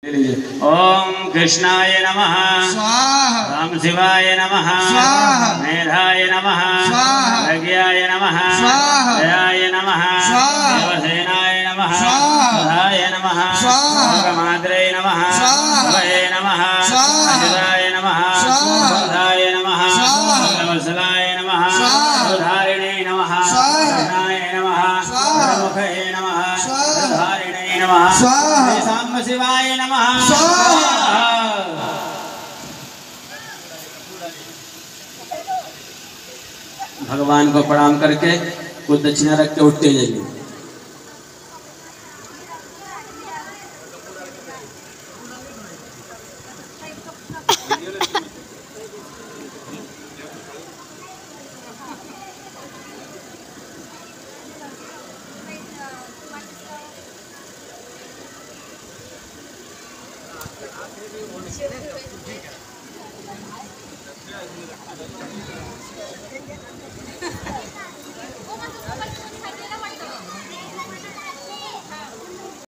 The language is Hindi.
ओम कृष्णाय नमः स्वाहा राम शिवाय नमः स्वाहा मेधाय नमः स्वाहा यज्ञाय नमः स्वाहा जयाय नमः स्वाहा देवसेनाय नमः स्वाहा सदाय नमः स्वाहा लोकमात्रे नमः स्वाहा भवे नमः स्वाहा अजराय नमः स्वाहा बोधाय नमः स्वाहा वत्सलाय नमः स्वाहा धारिणे नमः स्वाहा कृष्णाय नमः स्वाहा मुखे नमः स्वाहा धारिणे नमः स्वाहा सांब शिवाय नमः स्वाहा भगवान को प्रणाम करके कुछ दक्षिणा रख के उठते जाइए।